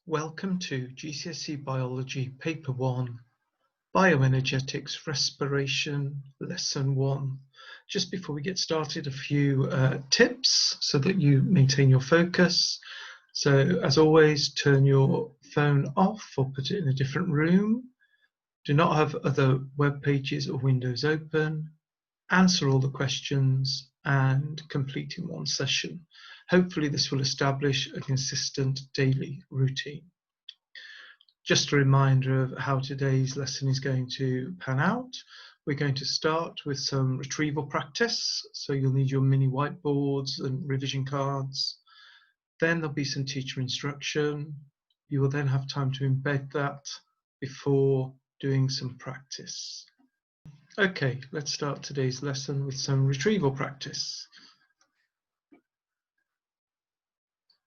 Welcome to GCSE Biology Paper 1, Bioenergetics Respiration, Lesson 1. Just before we get started, a few tips so that you maintain your focus. So as always, turn your phone off or put it in a different room. Do not have other web pages or windows open. Answer all the questions and complete in one session. Hopefully this will establish a consistent daily routine. Just a reminder of how today's lesson is going to pan out. We're going to start with some retrieval practice. So you'll need your mini whiteboards and revision cards. Then there'll be some teacher instruction. You will then have time to embed that before doing some practice. Okay, let's start today's lesson with some retrieval practice.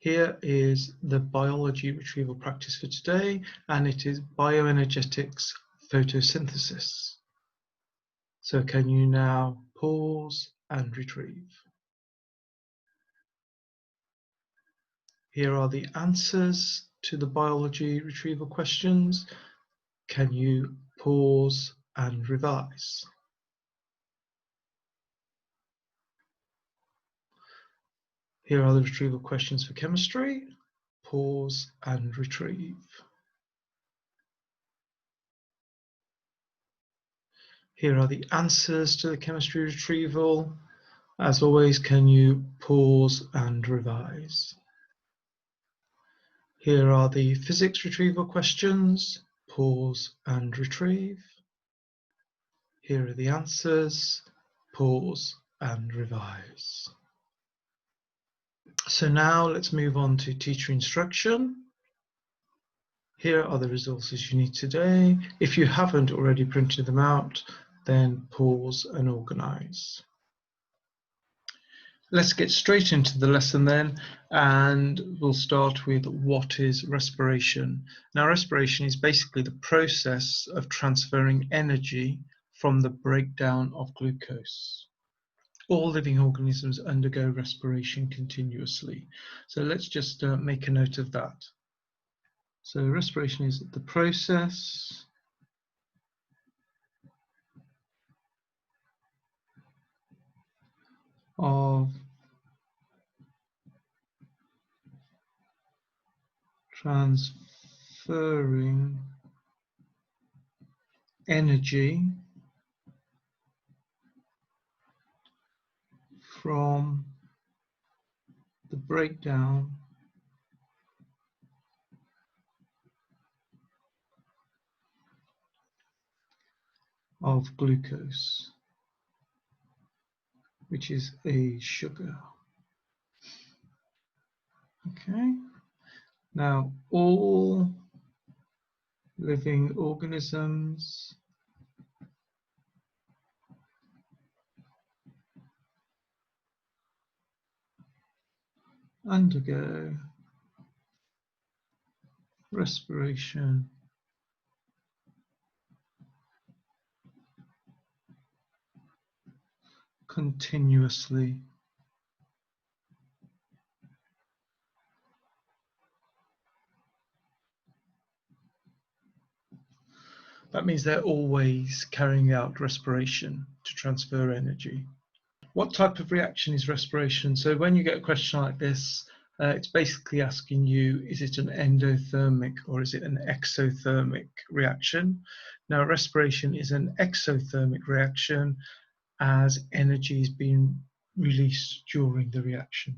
Here is the biology retrieval practice for today, and it is bioenergetics photosynthesis. So can you now pause and retrieve? Here are the answers to the biology retrieval questions. Can you pause and revise? Here are the retrieval questions for chemistry. Pause and retrieve. Here are the answers to the chemistry retrieval. As always, can you pause and revise? Here are the physics retrieval questions. Pause and retrieve. Here are the answers. Pause and revise. So now let's move on to teacher instruction. Here are the resources you need today. If you haven't already printed them out, then pause and organize. Let's get straight into the lesson then, and we'll start with what is respiration. Now, respiration is basically the process of transferring energy from the breakdown of glucose. All living organisms undergo respiration continuously. So let's just make a note of that. So respiration is the process of transferring energy from the breakdown of glucose, which is a sugar. Okay. Now, all living organisms undergo respiration continuously. That means they're always carrying out respiration to transfer energy. What type of reaction is respiration? So when you get a question like this, it's basically asking you, is it an endothermic or is it an exothermic reaction? Now, respiration is an exothermic reaction as energy is being released during the reaction.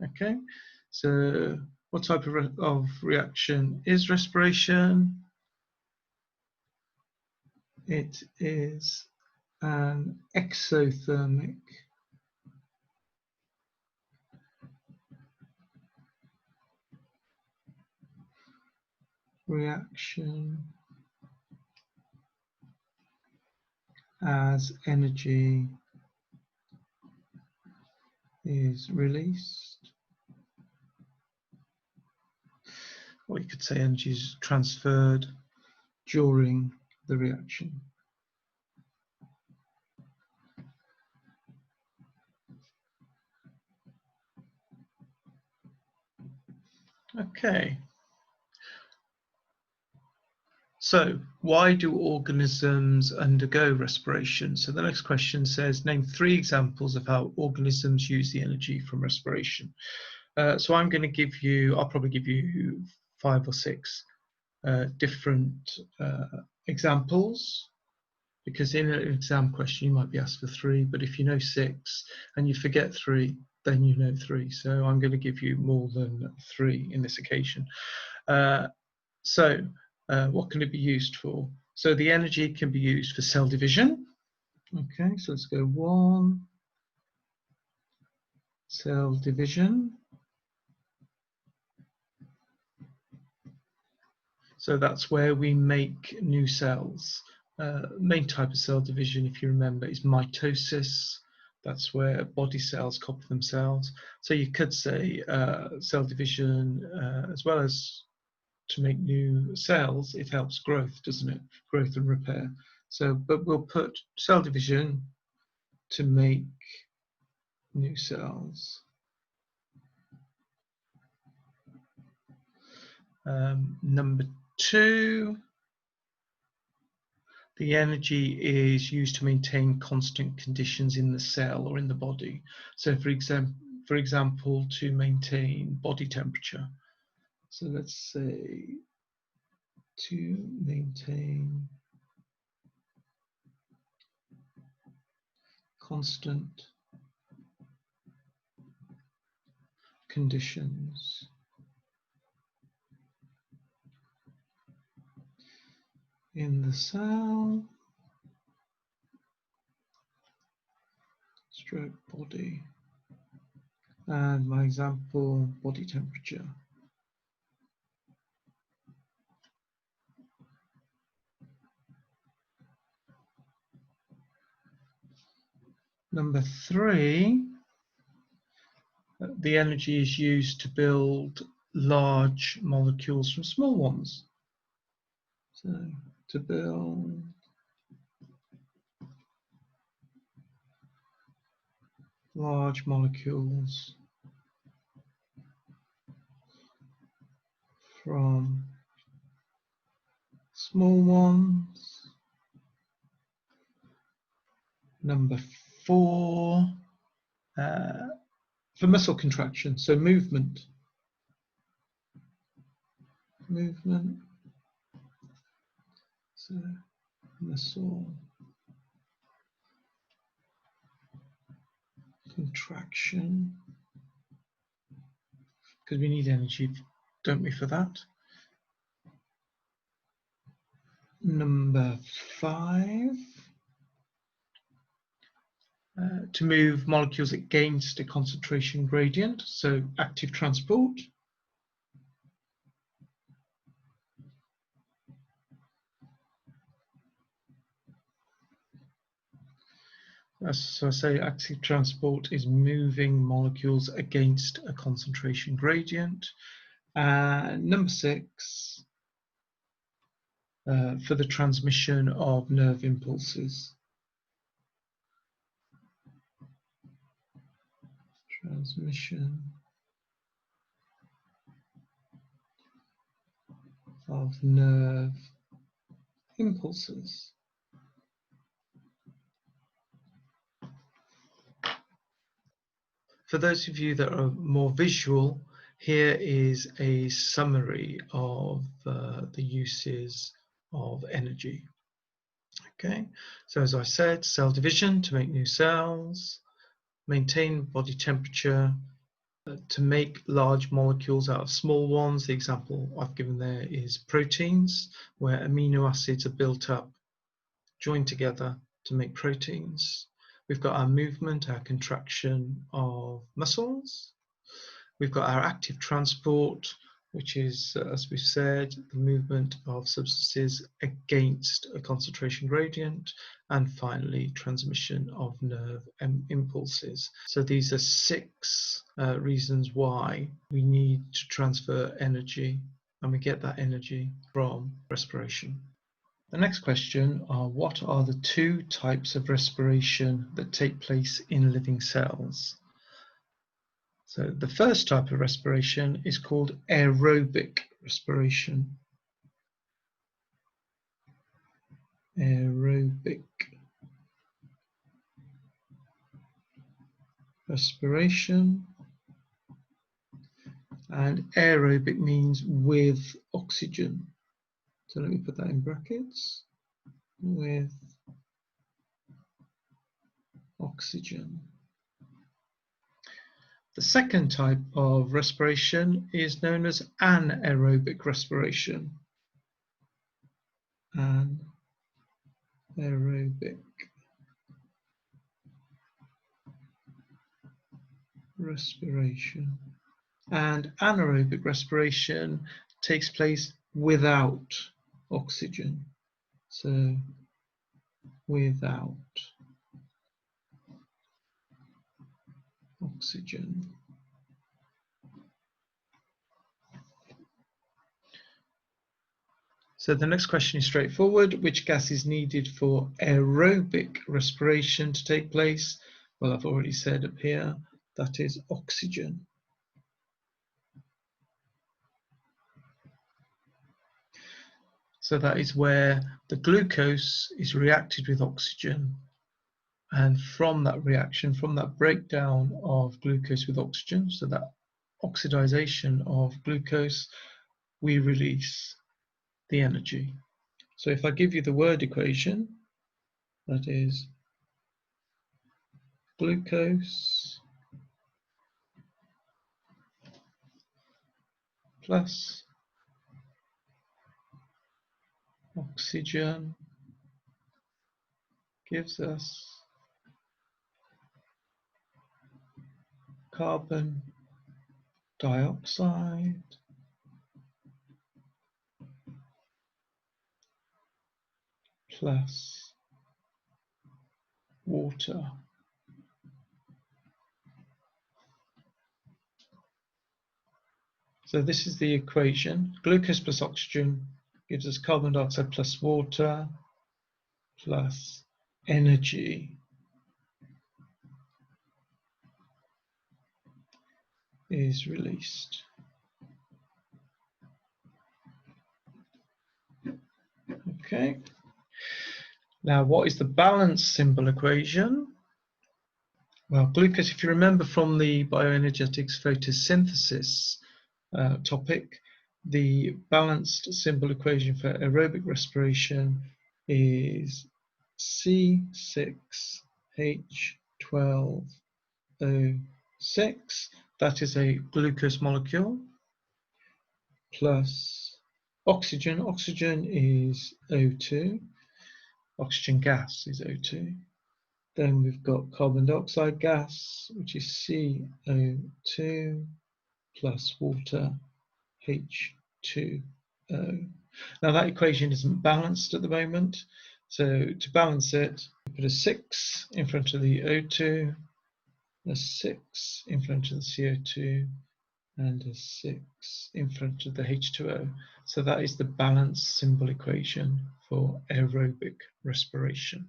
Okay, so what type of reaction is respiration? It is an exothermic reaction as energy is released, or you could say energy is transferred during the reaction. Okay, So, why do organisms undergo respiration? So the next question says, name 3 examples of how organisms use the energy from respiration. So I'm going to give you, I'll probably give you 5 or 6 different examples, because in an exam question you might be asked for 3, but if you know 6 and you forget 3, then you know 3. So I'm going to give you more than 3 in this occasion. What can it be used for? So the energy can be used for cell division. Okay, so let's go 1, cell division. So that's where we make new cells. Main type of cell division, if you remember, is mitosis. That's where body cells copy themselves. So you could say cell division, as well as to make new cells, it helps growth, doesn't it? Growth and repair. So, but we'll put cell division to make new cells. Number 2, the energy is used to maintain constant conditions in the cell or in the body. So for example, to maintain body temperature. So let's say to maintain constant conditions in the cell stroke body. And my example, body temperature. Number 3, the energy is used to build large molecules from small ones. So to build large molecules from small ones. Number 4, for muscle contraction, so movement. So muscle contraction, because we need energy, don't we, for that? Number 5, to move molecules against a concentration gradient, so active transport. So I say active transport is moving molecules against a concentration gradient. Number 6, for the transmission of nerve impulses. Transmission of nerve impulses. For those of you that are more visual, here is a summary of the uses of energy. Okay, so as I said, cell division to make new cells, maintain body temperature, to make large molecules out of small ones. The example I've given there is proteins, where amino acids are built up, joined together to make proteins. We've got our movement, our contraction of muscles. We've got our active transport, which is, as we've said, the movement of substances against a concentration gradient, and finally transmission of nerve impulses. So these are 6 reasons why we need to transfer energy, and we get that energy from respiration. The next question are, what are the 2 types of respiration that take place in living cells? So the first type of respiration is called aerobic respiration. aerobic respiration. And aerobic means with oxygen. So let me put that in brackets, with oxygen. The second type of respiration is known as anaerobic respiration. Anaerobic respiration. And anaerobic respiration takes place without oxygen. So without oxygen. So the next question is straightforward. Which gas is needed for aerobic respiration to take place? Well, I've already said up here, that is oxygen. So that is where the glucose is reacted with oxygen. And from that reaction, from that breakdown of glucose with oxygen, so that oxidization of glucose, we release the energy. So if I give you the word equation, that is glucose plus oxygen gives us carbon dioxide plus water. So this is the equation. Glucose plus oxygen gives us carbon dioxide plus water plus energy is released. Okay. Now, what is the balance symbol equation? Well, glucose, if you remember from the bioenergetics photosynthesis topic, the balanced symbol equation for aerobic respiration is C6H12O6. That is a glucose molecule plus oxygen. Oxygen is O2. Oxygen gas is O2. Then we've got carbon dioxide gas, which is CO2 plus water, H2O. Now that equation isn't balanced at the moment, so to balance it, we put a 6 in front of the O2, a 6 in front of the CO2, and a 6 in front of the H2O. So that is the balanced symbol equation for aerobic respiration.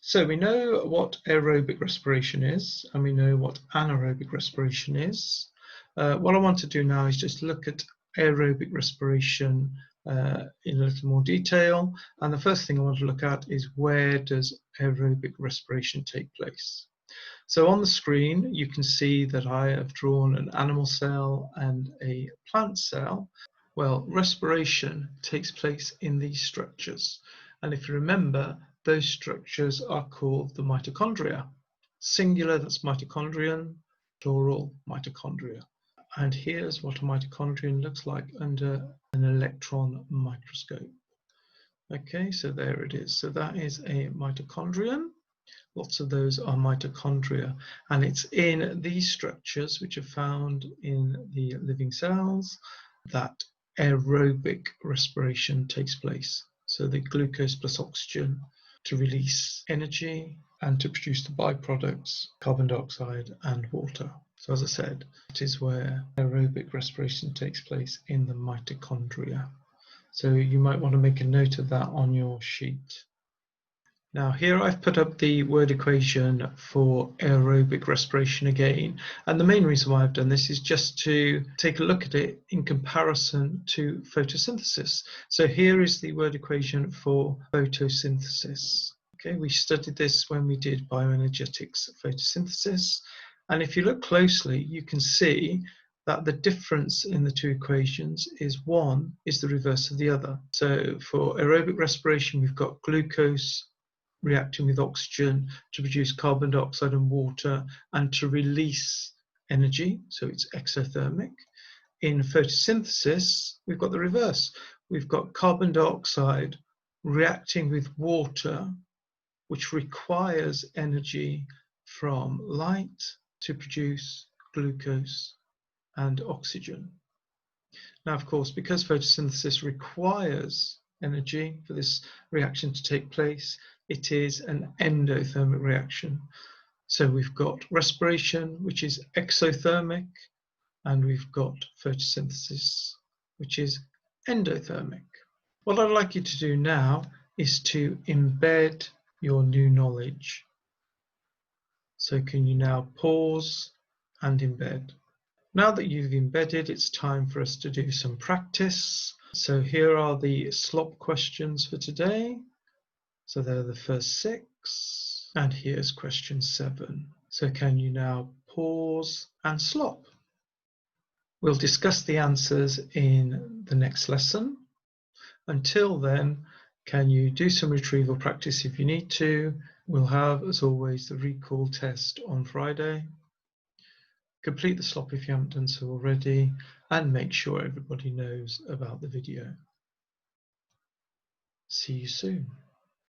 So we know what aerobic respiration is, and we know what anaerobic respiration is. What I want to do now is just look at aerobic respiration in a little more detail. And the first thing I want to look at is, where does aerobic respiration take place? So on the screen, you can see that I have drawn an animal cell and a plant cell. Well, respiration takes place in these structures. And if you remember, those structures are called the mitochondria. Singular, that's mitochondrion, plural, mitochondria. And here's what a mitochondrion looks like under an electron microscope. Okay, so there it is. So that is a mitochondrion. Lots of those are mitochondria, and it's in these structures, which are found in the living cells, that aerobic respiration takes place. So the glucose plus oxygen to release energy and to produce the byproducts, carbon dioxide and water. So as I said, it is where aerobic respiration takes place, in the mitochondria. So you might want to make a note of that on your sheet. Now here I've put up the word equation for aerobic respiration again, and the main reason why I've done this is just to take a look at it in comparison to photosynthesis. So here is the word equation for photosynthesis. Okay, we studied this when we did bioenergetics photosynthesis, and if you look closely you can see that the difference in the two equations is one is the reverse of the other. So for aerobic respiration we've got glucose reacting with oxygen to produce carbon dioxide and water and to release energy, so it's exothermic. In photosynthesis, we've got the reverse. We've got carbon dioxide reacting with water, which requires energy from light to produce glucose and oxygen. Now, of course, because photosynthesis requires energy for this reaction to take place, it is an endothermic reaction. So we've got respiration, which is exothermic, and we've got photosynthesis, which is endothermic. What I'd like you to do now is to embed your new knowledge. So can you now pause and embed? Now that you've embedded, it's time for us to do some practice. So here are the slop questions for today. So they're the first 6, and here's question 7. So can you now pause and slop? We'll discuss the answers in the next lesson. Until then, can you do some retrieval practice if you need to? We'll have, as always, the recall test on Friday. Complete the slop if you haven't done so already, and make sure everybody knows about the video. See you soon.